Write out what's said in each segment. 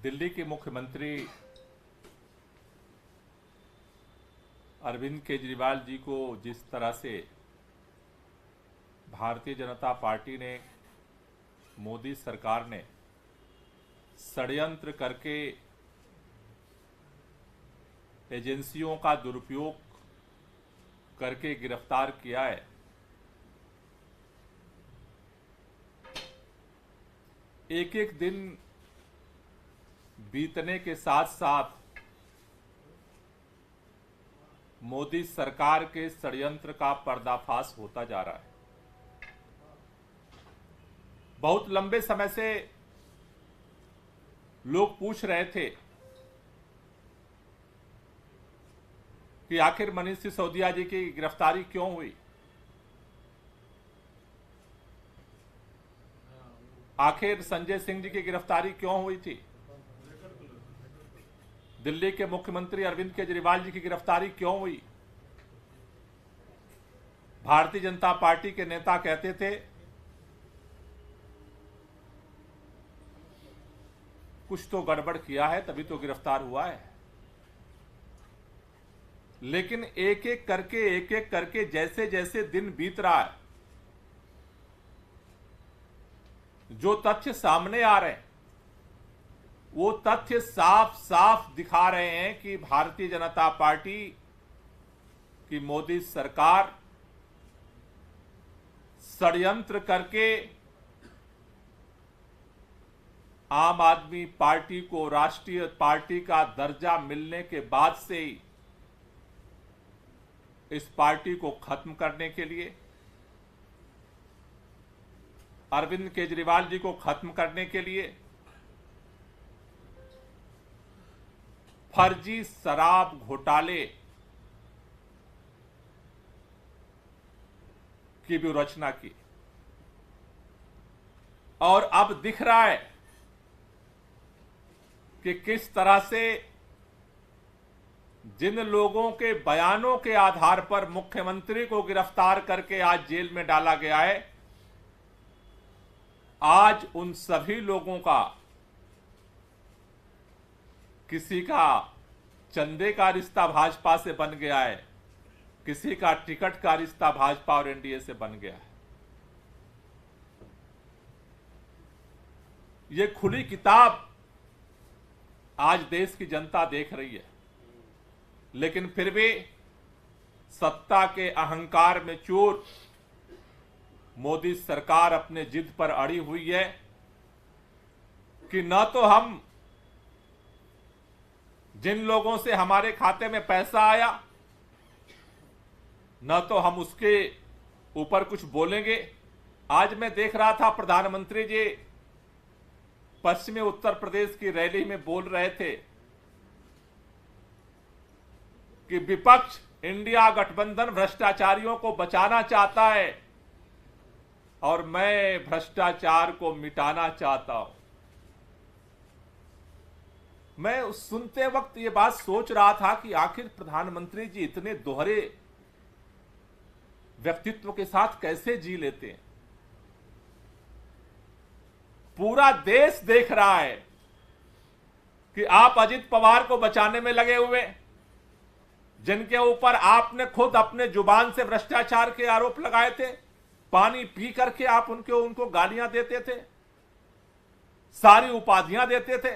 दिल्ली के मुख्यमंत्री अरविंद केजरीवाल जी को जिस तरह से भारतीय जनता पार्टी ने, मोदी सरकार ने षड्यंत्र करके एजेंसियों का दुरुपयोग करके गिरफ्तार किया है, एक एक दिन बीतने के साथ साथ मोदी सरकार के षड्यंत्र का पर्दाफाश होता जा रहा है। बहुत लंबे समय से लोग पूछ रहे थे कि आखिर मनीष सिसोदिया जी की गिरफ्तारी क्यों हुई, आखिर संजय सिंह जी की गिरफ्तारी क्यों हुई थी, दिल्ली के मुख्यमंत्री अरविंद केजरीवाल जी की गिरफ्तारी क्यों हुई। भारतीय जनता पार्टी के नेता कहते थे कुछ तो गड़बड़ किया है तभी तो गिरफ्तार हुआ है, लेकिन एक एक करके जैसे जैसे दिन बीत रहा है, जो तथ्य सामने आ रहे हैं वो तथ्य साफ साफ दिखा रहे हैं कि भारतीय जनता पार्टी की मोदी सरकार षड्यंत्र करके आम आदमी पार्टी को राष्ट्रीय पार्टी का दर्जा मिलने के बाद से ही इस पार्टी को खत्म करने के लिए, अरविंद केजरीवाल जी को खत्म करने के लिए फर्जी शराब घोटाले की भी रचना की। और अब दिख रहा है कि किस तरह से जिन लोगों के बयानों के आधार पर मुख्यमंत्री को गिरफ्तार करके आज जेल में डाला गया है, आज उन सभी लोगों का किसी का चंदे का रिश्ता भाजपा से बन गया है, किसी का टिकट का रिश्ता भाजपा और एनडीए से बन गया है। ये खुली किताब आज देश की जनता देख रही है, लेकिन फिर भी सत्ता के अहंकार में चूर मोदी सरकार अपने जिद पर अड़ी हुई है कि न तो हम जिन लोगों से हमारे खाते में पैसा आया न तो हम उसके ऊपर कुछ बोलेंगे। आज मैं देख रहा था प्रधानमंत्री जी पश्चिमी उत्तर प्रदेश की रैली में बोल रहे थे कि विपक्ष इंडिया गठबंधन भ्रष्टाचारियों को बचाना चाहता है और मैं भ्रष्टाचार को मिटाना चाहता हूं। मैं सुनते वक्त ये बात सोच रहा था कि आखिर प्रधानमंत्री जी इतने दोहरे व्यक्तित्व के साथ कैसे जी लेते हैं। पूरा देश देख रहा है कि आप अजित पवार को बचाने में लगे हुए, जिनके ऊपर आपने खुद अपने जुबान से भ्रष्टाचार के आरोप लगाए थे, पानी पी करके आप उनको गालियां देते थे, सारी उपाधियां देते थे।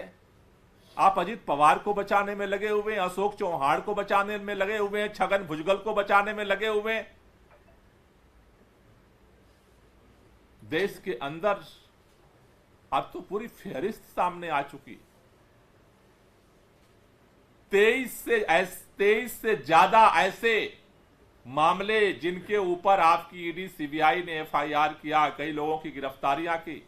आप अजित पवार को बचाने में लगे हुए, अशोक चौहान को बचाने में लगे हुए, छगन भुजबल को बचाने में लगे हुए। देश के अंदर अब तो पूरी फेहरिस्त सामने आ चुकी। 23 से ज्यादा ऐसे मामले जिनके ऊपर आपकी ईडी सीबीआई ने एफआईआर किया, कई लोगों की गिरफ्तारियां की।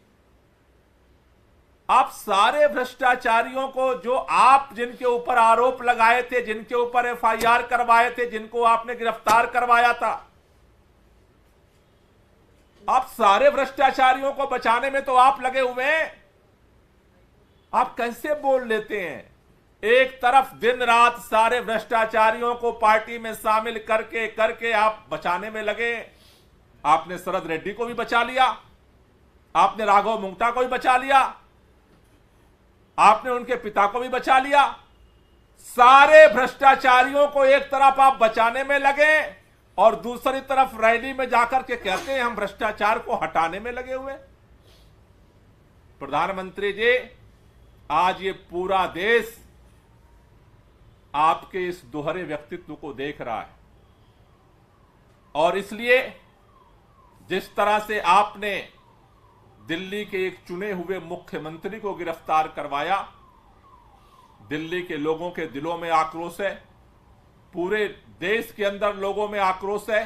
आप सारे भ्रष्टाचारियों को जो आप जिनके ऊपर आरोप लगाए थे, जिनके ऊपर एफआईआर करवाए थे, जिनको आपने गिरफ्तार करवाया था, आप सारे भ्रष्टाचारियों को बचाने में तो आप लगे हुए हैं। आप कैसे बोल लेते हैं? एक तरफ दिन रात सारे भ्रष्टाचारियों को पार्टी में शामिल करके आप बचाने में लगे। आपने शरद रेड्डी को भी बचा लिया, आपने राघव मुंगटा को भी बचा लिया, आपने उनके पिता को भी बचा लिया। सारे भ्रष्टाचारियों को एक तरफ आप बचाने में लगे और दूसरी तरफ रैली में जाकर के कहते हैं हम भ्रष्टाचार को हटाने में लगे हुए। प्रधानमंत्री जी, आज ये पूरा देश आपके इस दोहरे व्यक्तित्व को देख रहा है और इसलिए जिस तरह से आपने दिल्ली के एक चुने हुए मुख्यमंत्री को गिरफ्तार करवाया, दिल्ली के लोगों के दिलों में आक्रोश है, पूरे देश के अंदर लोगों में आक्रोश है,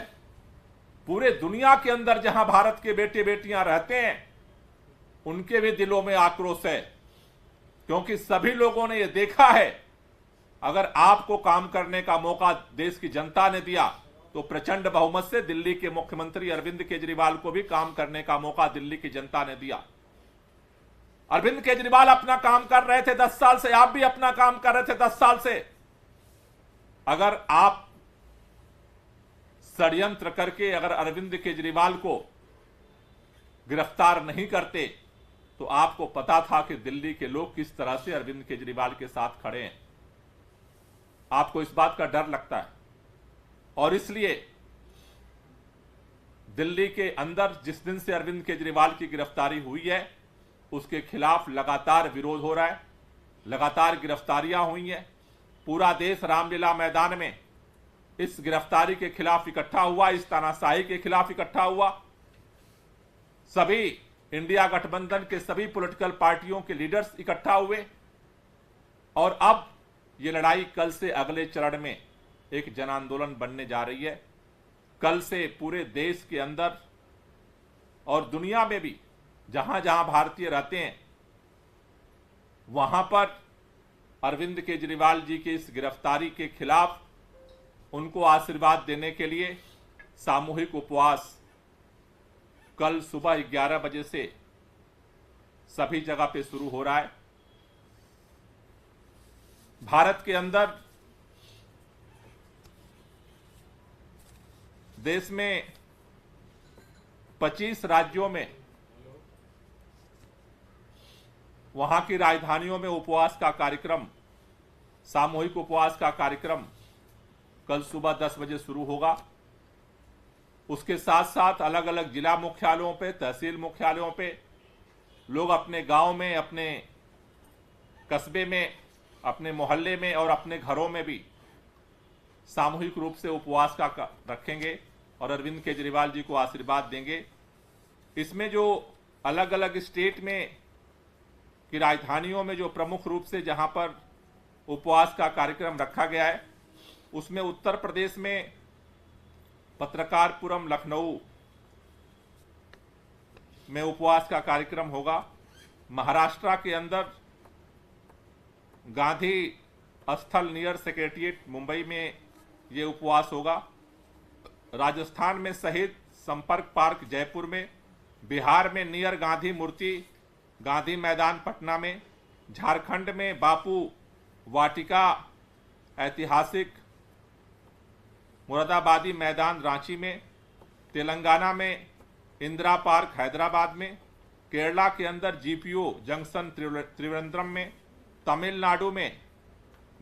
पूरे दुनिया के अंदर जहां भारत के बेटे बेटियां रहते हैं उनके भी दिलों में आक्रोश है, क्योंकि सभी लोगों ने यह देखा है अगर आपको काम करने का मौका देश की जनता ने दिया तो प्रचंड बहुमत से दिल्ली के मुख्यमंत्री अरविंद केजरीवाल को भी काम करने का मौका दिल्ली की जनता ने दिया। अरविंद केजरीवाल अपना काम कर रहे थे 10 साल से, आप भी अपना काम कर रहे थे 10 साल से। अगर आप षड्यंत्र करके अगर अरविंद केजरीवाल को गिरफ्तार नहीं करते तो आपको पता था कि दिल्ली के लोग किस तरह से अरविंद केजरीवाल के साथ खड़े हैं। आपको इस बात का डर लगता है और इसलिए दिल्ली के अंदर जिस दिन से अरविंद केजरीवाल की गिरफ्तारी हुई है उसके खिलाफ लगातार विरोध हो रहा है, लगातार गिरफ्तारियां हुई हैं। पूरा देश रामलीला मैदान में इस गिरफ्तारी के खिलाफ इकट्ठा हुआ, इस तानाशाही के खिलाफ इकट्ठा हुआ। सभी इंडिया गठबंधन के सभी पॉलिटिकल पार्टियों के लीडर्स इकट्ठा हुए और अब यह लड़ाई कल से अगले चरण में एक जन आंदोलन बनने जा रही है। कल से पूरे देश के अंदर और दुनिया में भी जहां जहां भारतीय रहते हैं वहां पर अरविंद केजरीवाल जी की इस गिरफ्तारी के खिलाफ उनको आशीर्वाद देने के लिए सामूहिक उपवास कल सुबह 11 बजे से सभी जगह पे शुरू हो रहा है। भारत के अंदर देश में 25 राज्यों में वहां की राजधानियों में उपवास का कार्यक्रम, सामूहिक उपवास का कार्यक्रम कल सुबह 10 बजे शुरू होगा। उसके साथ साथ अलग अलग जिला मुख्यालयों पे, तहसील मुख्यालयों पे लोग अपने गांव में, अपने कस्बे में, अपने मोहल्ले में और अपने घरों में भी सामूहिक रूप से उपवास का रखेंगे और अरविंद केजरीवाल जी को आशीर्वाद देंगे। इसमें जो अलग अलग स्टेट में की राजधानियों में जो प्रमुख रूप से जहां पर उपवास का कार्यक्रम रखा गया है उसमें उत्तर प्रदेश में पत्रकारपुरम, लखनऊ में उपवास का कार्यक्रम होगा। महाराष्ट्र के अंदर गांधी स्थल नियर सेक्रेटरिएट मुंबई में ये उपवास होगा। राजस्थान में शहीद संपर्क पार्क जयपुर में, बिहार में नियर गांधी मूर्ति गांधी मैदान पटना में, झारखंड में बापू वाटिका ऐतिहासिक मुरादाबादी मैदान रांची में, तेलंगाना में इंदिरा पार्क हैदराबाद में, केरला के अंदर जीपीओ जंक्शन त्रिवेंद्रम में, तमिलनाडु में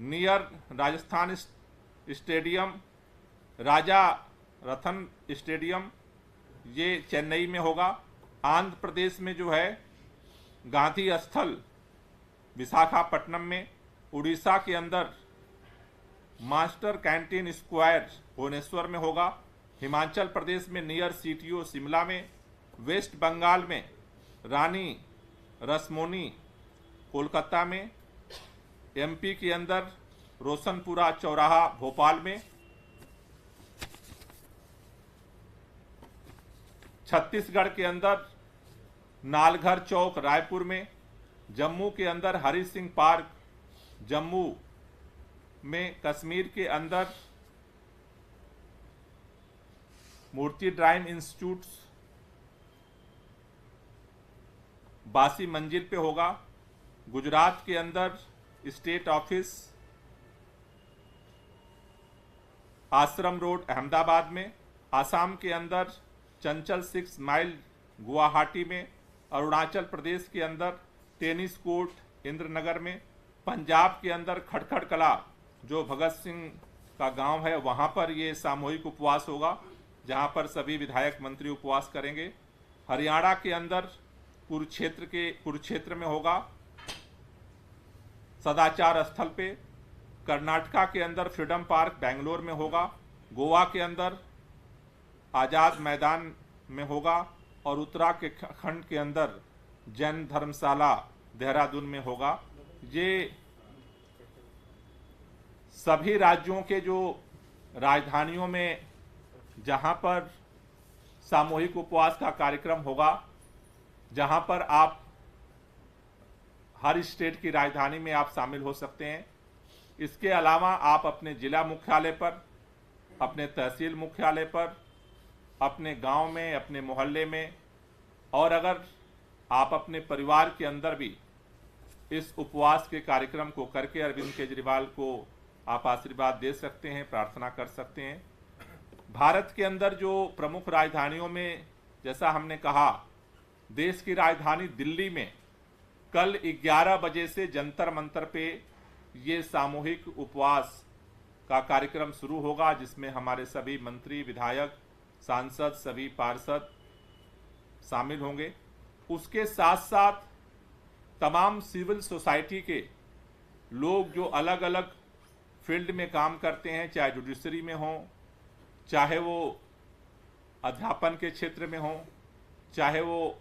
नियर राजस्थान स्टेडियम राजा रतन स्टेडियम ये चेन्नई में होगा। आंध्र प्रदेश में जो है गांधी स्थल विशाखापट्टनम में, उड़ीसा के अंदर मास्टर कैंटीन स्क्वायर भुवनेश्वर में होगा, हिमाचल प्रदेश में नियर सीटीओ शिमला में, वेस्ट बंगाल में रानी रसमोनी कोलकाता में, एमपी के अंदर रोशनपुरा चौराहा भोपाल में, छत्तीसगढ़ के अंदर नालघर चौक रायपुर में, जम्मू के अंदर हरि सिंह पार्क जम्मू में, कश्मीर के अंदर मूर्ति ड्राइव इंस्टीट्यूट बासी मंजिल पे होगा, गुजरात के अंदर स्टेट ऑफिस आश्रम रोड अहमदाबाद में, आसाम के अंदर चंचल 6 माइल गुवाहाटी में, अरुणाचल प्रदेश के अंदर टेनिस कोर्ट इंद्रनगर में, पंजाब के अंदर खटखड़ कला जो भगत सिंह का गांव है वहां पर ये सामूहिक उपवास होगा, जहां पर सभी विधायक मंत्री उपवास करेंगे। हरियाणा के अंदर कुरुक्षेत्र में होगा सदाचार स्थल पे। कर्नाटका के अंदर फ्रीडम पार्क बेंगलोर में होगा। गोवा के अंदर आज़ाद मैदान में होगा और उत्तराखंड के अंदर जैन धर्मशाला देहरादून में होगा। ये सभी राज्यों के जो राजधानियों में जहां पर सामूहिक उपवास का कार्यक्रम होगा, जहां पर आप हर स्टेट की राजधानी में आप शामिल हो सकते हैं। इसके अलावा आप अपने जिला मुख्यालय पर, अपने तहसील मुख्यालय पर, अपने गांव में, अपने मोहल्ले में, और अगर आप अपने परिवार के अंदर भी इस उपवास के कार्यक्रम को करके अरविंद केजरीवाल को आप आशीर्वाद दे सकते हैं, प्रार्थना कर सकते हैं। भारत के अंदर जो प्रमुख राजधानियों में, जैसा हमने कहा, देश की राजधानी दिल्ली में कल 11 बजे से जंतर मंतर पे ये सामूहिक उपवास का कार्यक्रम शुरू होगा, जिसमें हमारे सभी मंत्री, विधायक, सांसद, सभी पार्षद शामिल होंगे। उसके साथ साथ तमाम सिविल सोसाइटी के लोग जो अलग अलग फील्ड में काम करते हैं, चाहे जुडिशरी में हो, चाहे वो अध्यापन के क्षेत्र में हो, चाहे वो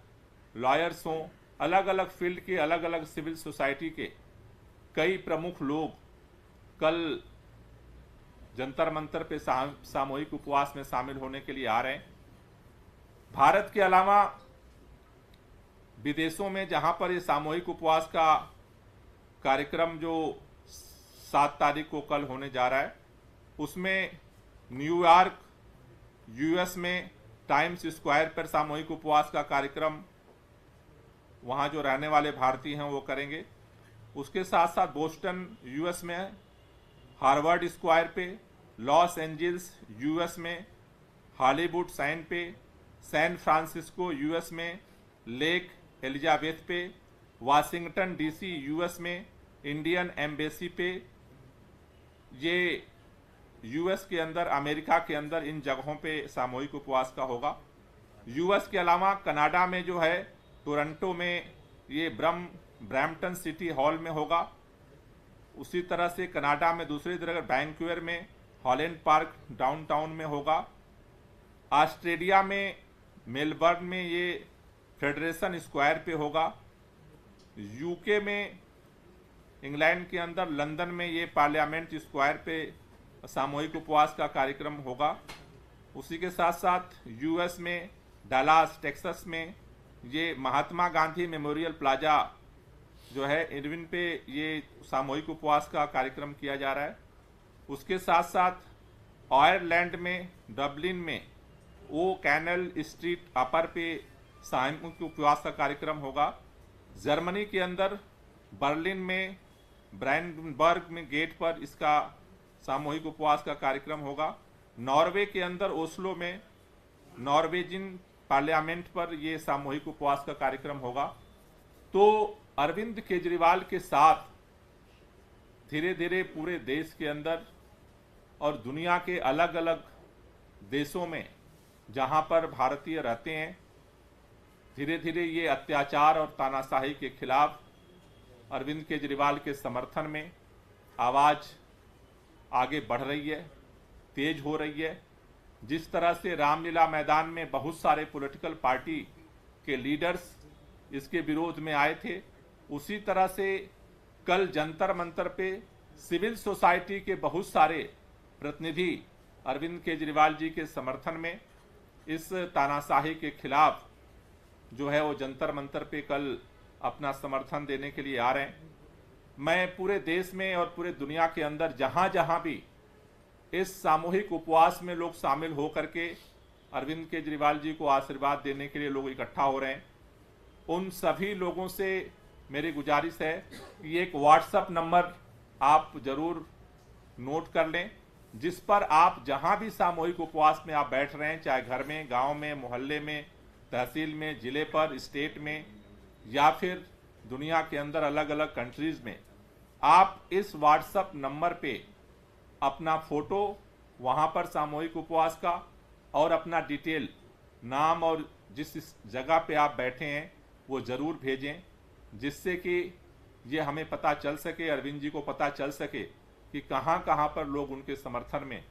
लॉयर्स हों, अलग अलग फील्ड के अलग अलग सिविल सोसाइटी के कई प्रमुख लोग कल जंतर मंतर पे सामूहिक उपवास में शामिल होने के लिए आ रहे हैं। भारत के अलावा विदेशों में जहां पर ये सामूहिक उपवास का कार्यक्रम जो 7 तारीख को कल होने जा रहा है, उसमें न्यूयॉर्क यूएस में टाइम्स स्क्वायर पर सामूहिक उपवास का कार्यक्रम वहाँ जो रहने वाले भारतीय हैं वो करेंगे। उसके साथ साथ बोस्टन यूएस में, हार्वर्ड स्क्वायर पे, लॉस एंजल्स यूएस में, हॉलीवुड साइन पे, सैन फ्रांसिस्को यूएस में, लेक एलिजाबेथ पे, वाशिंगटन डीसी यूएस में, इंडियन एम्बेसी पे, ये यूएस के अंदर, अमेरिका के अंदर इन जगहों पे सामूहिक उपवास का होगा। यूएस के अलावा कनाडा में जो है टोरंटो में ये ब्रैम्पटन सिटी हॉल में होगा। उसी तरह से कनाडा में दूसरी जगह वैंकूवर में हॉलैंड पार्क डाउनटाउन में होगा। ऑस्ट्रेलिया में मेलबर्न में ये फेडरेशन स्क्वायर पे होगा। यूके में, इंग्लैंड के अंदर लंदन में ये पार्लियामेंट स्क्वायर पे सामूहिक उपवास का कार्यक्रम होगा। उसी के साथ साथ यूएस में डलास टेक्सास में ये महात्मा गांधी मेमोरियल प्लाजा जो है इरविन पे ये सामूहिक उपवास का कार्यक्रम किया जा रहा है। उसके साथ साथ आयरलैंड में डबलिन में ओ कैनल स्ट्रीट अपर पे सामूहिक उपवास का कार्यक्रम होगा। जर्मनी के अंदर बर्लिन में ब्रांडनबर्ग में गेट पर इसका सामूहिक उपवास का कार्यक्रम होगा। नॉर्वे के अंदर ओस्लो में नॉर्वेजियन पार्लियामेंट पर यह सामूहिक उपवास का कार्यक्रम होगा। तो अरविंद केजरीवाल के साथ धीरे धीरे पूरे देश के अंदर और दुनिया के अलग अलग देशों में जहां पर भारतीय रहते हैं, धीरे धीरे ये अत्याचार और तानाशाही के खिलाफ अरविंद केजरीवाल के समर्थन में आवाज़ आगे बढ़ रही है, तेज हो रही है। जिस तरह से रामलीला मैदान में बहुत सारे पॉलिटिकल पार्टी के लीडर्स इसके विरोध में आए थे, उसी तरह से कल जंतर मंतर पे सिविल सोसाइटी के बहुत सारे प्रतिनिधि अरविंद केजरीवाल जी के समर्थन में इस तानाशाही के खिलाफ जो है वो जंतर मंतर पे कल अपना समर्थन देने के लिए आ रहे हैं। मैं पूरे देश में और पूरे दुनिया के अंदर जहां जहां भी इस सामूहिक उपवास में लोग शामिल हो करके अरविंद केजरीवाल जी को आशीर्वाद देने के लिए लोग इकट्ठा हो रहे हैं, उन सभी लोगों से मेरी गुजारिश है कि एक व्हाट्सएप नंबर आप जरूर नोट कर लें, जिस पर आप जहां भी सामूहिक उपवास में आप बैठ रहे हैं, चाहे घर में, गांव में, मोहल्ले में, तहसील में, जिले पर, स्टेट में, या फिर दुनिया के अंदर अलग अलग कंट्रीज में, आप इस व्हाट्सएप नंबर पे अपना फोटो वहां पर सामूहिक उपवास का और अपना डिटेल, नाम और जिस जगह पे आप बैठे हैं वो ज़रूर भेजें, जिससे कि ये हमें पता चल सके, अरविंद जी को पता चल सके कि कहाँ कहाँ पर लोग उनके समर्थन में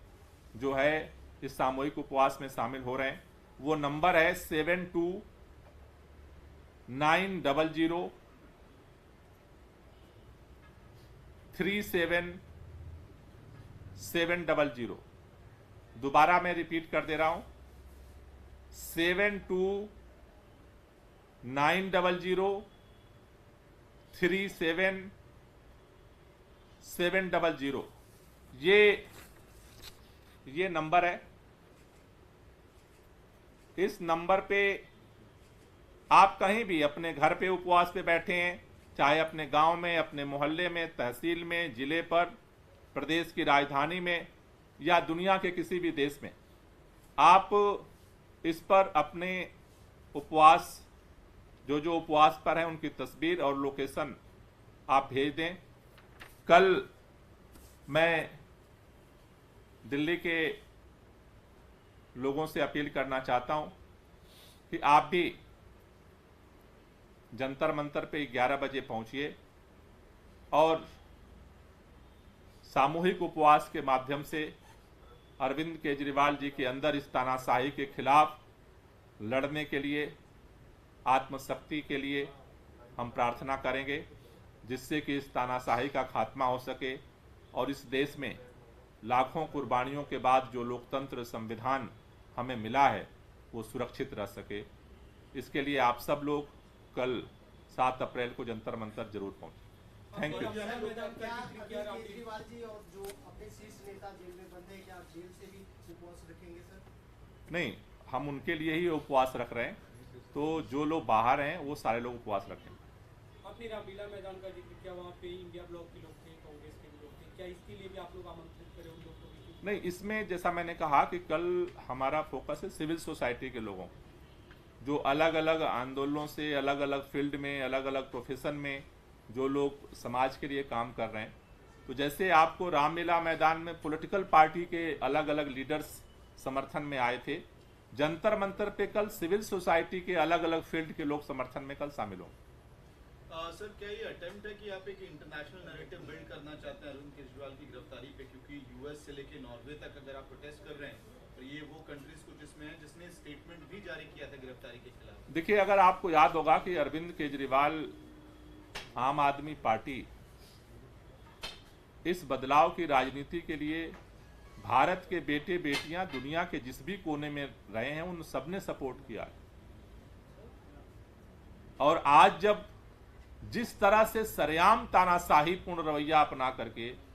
जो है इस सामूहिक उपवास में शामिल हो रहे हैं। वो नंबर है 72903770। दोबारा मैं रिपीट कर दे रहा हूं, 72903770। ये नंबर है। इस नंबर पे आप कहीं भी अपने घर पे उपवास पे बैठे हैं, चाहे अपने गांव में, अपने मोहल्ले में, तहसील में, जिले पर, प्रदेश की राजधानी में या दुनिया के किसी भी देश में, आप इस पर अपने उपवास जो उपवास पर हैं उनकी तस्वीर और लोकेशन आप भेज दें। कल मैं दिल्ली के लोगों से अपील करना चाहता हूं कि आप भी जंतर मंतर पे 11 बजे पहुंचिए और सामूहिक उपवास के माध्यम से अरविंद केजरीवाल जी के अंदर इस तानाशाही के खिलाफ लड़ने के लिए, आत्मशक्ति के लिए हम प्रार्थना करेंगे, जिससे कि इस तानाशाही का खात्मा हो सके और इस देश में लाखों कुर्बानियों के बाद जो लोकतंत्र संविधान हमें मिला है वो सुरक्षित रह सके। इसके लिए आप सब लोग कल 7 अप्रैल को जंतर मंतर जरूर पहुंचे। Thank you. केजरीवाल जी और जो अपने शीर्ष नेता जेल में बंद हैं, क्या आप जेल से भी उपवास रखेंगे सर? नहीं, हम उनके लिए ही उपवास रख रहे हैं, तो जो लोग बाहर हैं वो सारे लोग उपवास रखें। आपने रामलीला मैदान का जिक्र किया, वहाँ पे इंडिया ब्लॉक के लोग थे, कांग्रेस के लोग थे, क्या इसके लिए भी आप लोग आमंत्रित करें उन लोगों को? नहीं, इसमें जैसा मैंने कहा कि कल हमारा फोकस है सिविल सोसाइटी के लोगों, जो अलग अलग आंदोलनों से, अलग अलग फील्ड में, अलग अलग प्रोफेशन में जो लोग समाज के लिए काम कर रहे हैं। तो जैसे आपको रामलीला मैदान में पॉलिटिकल पार्टी के अलग अलग लीडर्स समर्थन में आए थे, जंतर मंतर पे कल सिविल सोसाइटी के अलग अलग फील्ड के लोग समर्थन में कल शामिल होंगे। सर, क्या ये अटेम्प्ट है कि आप एक इंटरनेशनल नैरेटिव बिल्ड करना चाहते हैं अरविंद केजरीवाल की गिरफ्तारी पे, क्योंकि यूएस से लेके नॉर्वे तक अगर आप प्रोटेस्ट कर रहे हैं तो ये वो कंट्रीज कुछ इसमें है जिसने स्टेटमेंट भी जारी किया था गिरफ्तारी के खिलाफ। देखिए, अगर आपको याद होगा कि अरविंद केजरीवाल, आम आदमी पार्टी इस बदलाव की राजनीति के लिए भारत के बेटे बेटियां दुनिया के जिस भी कोने में रहे हैं उन सबने सपोर्ट किया है। और आज जब जिस तरह से सरेआम तानाशाही पूर्ण रवैया अपना करके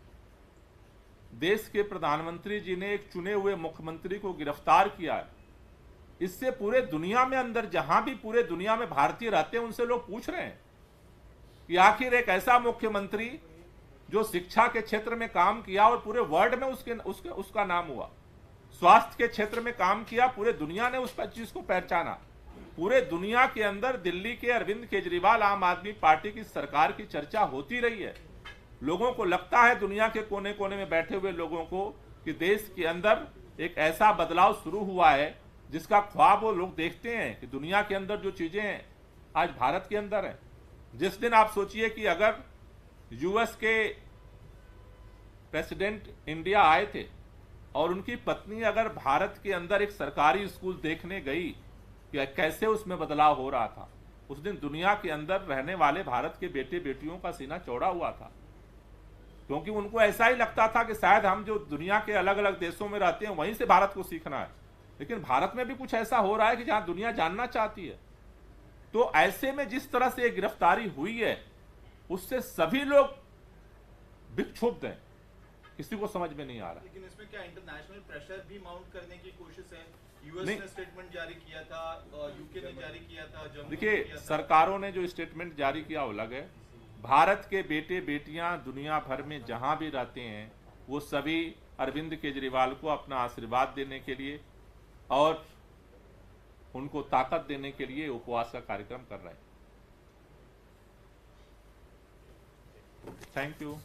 देश के प्रधानमंत्री जी ने एक चुने हुए मुख्यमंत्री को गिरफ्तार किया है, इससे पूरे दुनिया में, अंदर जहां भी पूरे दुनिया में भारतीय रहते हैं उनसे लोग पूछ रहे हैं कि आखिर एक ऐसा मुख्यमंत्री जो शिक्षा के क्षेत्र में काम किया और पूरे वर्ल्ड में उसका नाम हुआ, स्वास्थ्य के क्षेत्र में काम किया, पूरे दुनिया ने उस चीज को पहचाना, पूरे दुनिया के अंदर दिल्ली के अरविंद केजरीवाल आम आदमी पार्टी की सरकार की चर्चा होती रही है। लोगों को लगता है, दुनिया के कोने कोने में बैठे हुए लोगों को, कि देश के अंदर एक ऐसा बदलाव शुरू हुआ है जिसका ख्वाब वो लोग देखते हैं कि दुनिया के अंदर जो चीजें हैं आज भारत के अंदर है। जिस दिन आप सोचिए कि अगर यूएस के प्रेसिडेंट इंडिया आए थे और उनकी पत्नी अगर भारत के अंदर एक सरकारी स्कूल देखने गई कि कैसे उसमें बदलाव हो रहा था, उस दिन दुनिया के अंदर रहने वाले भारत के बेटे बेटियों का सीना चौड़ा हुआ था, क्योंकि उनको ऐसा ही लगता था कि शायद हम जो दुनिया के अलग अलग देशों में रहते हैं वहीं से भारत को सीखना है, लेकिन भारत में भी कुछ ऐसा हो रहा है कि जहां दुनिया जानना चाहती है। तो ऐसे में जिस तरह से गिरफ्तारी हुई है उससे सभी लोग विक्षुब्ध हैं, किसी को समझ में नहीं आ रहा। लेकिन इसमें क्या इंटरनेशनल प्रेशर भी माउंट करने की कोशिश है? यूएस ने स्टेटमेंट जारी किया था, यूके ने जारी किया था, जम्मू ने देखिए, किया था। सरकारों ने जो स्टेटमेंट जारी किया वो अलग है। भारत के बेटे बेटियां दुनिया भर में जहां भी रहते हैं वो सभी अरविंद केजरीवाल को अपना आशीर्वाद देने के लिए और उनको ताकत देने के लिए उपवास का कार्यक्रम कर रहे हैं। Thank you.